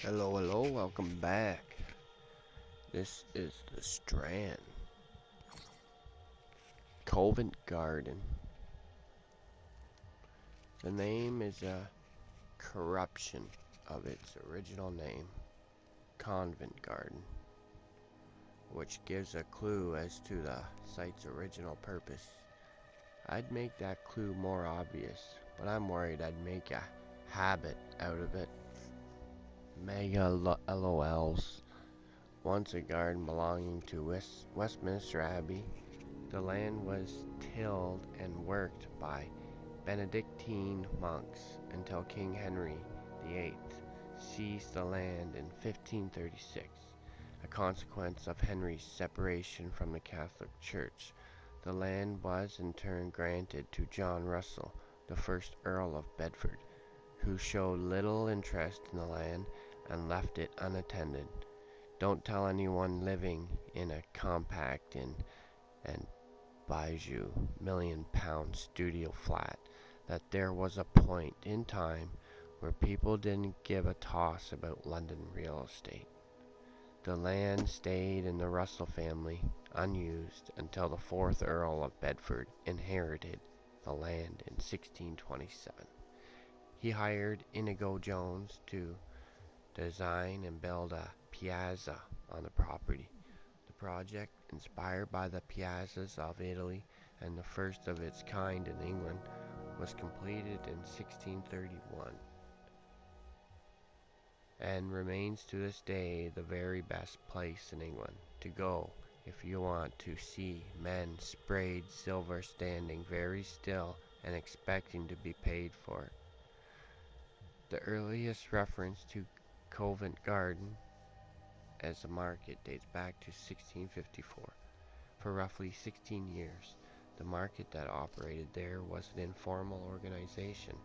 Hello, welcome back. This is the Strand. Covent Garden. The name is a corruption of its original name, Convent Garden, which gives a clue as to the site's original purpose. I'd make that clue more obvious, but I'm worried I'd make a habit out of it. Mega LOLs. Once a garden belonging to Westminster Abbey, the land was tilled and worked by Benedictine monks until King Henry VIII seized the land in 1536, a consequence of Henry's separation from the Catholic Church. The land was in turn granted to John Russell, the first Earl of Bedford, who showed little interest in the land and left it unattended. Don't tell anyone living in a compact and bijou £1,000,000 studio flat that there was a point in time where people didn't give a toss about London real estate. The land stayed in the Russell family unused until the 4th Earl of Bedford inherited the land in 1627. He hired Inigo Jones to design and build a piazza on the property. The project, inspired by the piazzas of Italy and the first of its kind in England, was completed in 1631 and remains to this day the very best place in England to go if you want to see men sprayed silver standing very still and expecting to be paid for it. The earliest reference to Covent Garden as a market dates back to 1654. For roughly 16 years, the market that operated there was an informal organization.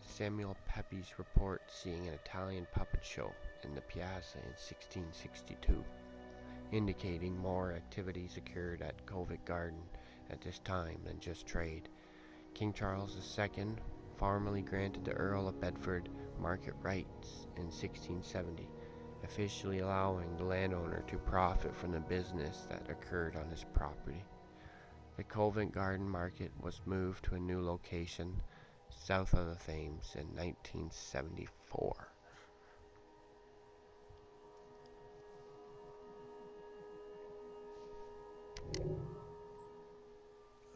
Samuel Pepys reports seeing an Italian puppet show in the piazza in 1662, indicating more activities occurred at Covent Garden at this time than just trade. King Charles II formally granted the Earl of Bedford market rights in 1670, officially allowing the landowner to profit from the business that occurred on his property. The Covent Garden market was moved to a new location south of the Thames in 1974.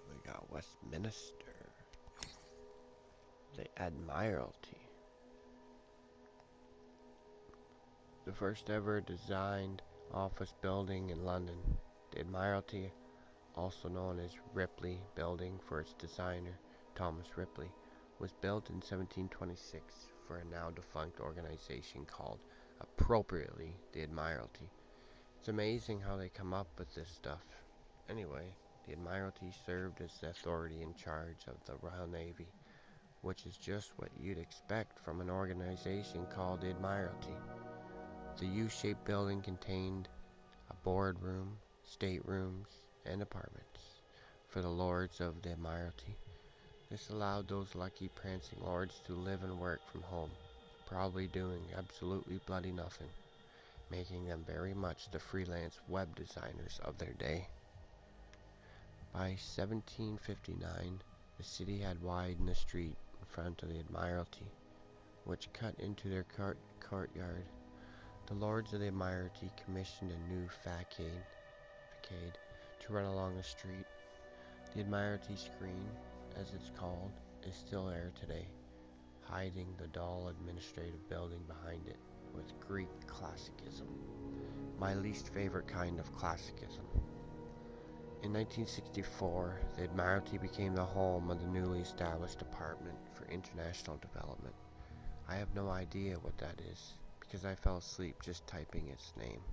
We got Westminster, the Admiralty. The first ever designed office building in London, the Admiralty, also known as Ripley Building for its designer, Thomas Ripley, was built in 1726 for a now defunct organization called, appropriately, the Admiralty. It's amazing how they come up with this stuff. Anyway, the Admiralty served as the authority in charge of the Royal Navy, which is just what you'd expect from an organization called the Admiralty. The U-shaped building contained a boardroom, staterooms, and apartments for the lords of the Admiralty. This allowed those lucky prancing lords to live and work from home, probably doing absolutely bloody nothing, making them very much the freelance web designers of their day. By 1759, the city had widened the street in front of the Admiralty, which cut into their courtyard. The lords of the Admiralty commissioned a new facade to run along the street. The Admiralty screen, as it's called, is still there today, hiding the dull administrative building behind it with Greek classicism, my least favorite kind of classicism. In 1964, the Admiralty became the home of the newly established Department for International Development. I have no idea what that is, because I fell asleep just typing its name.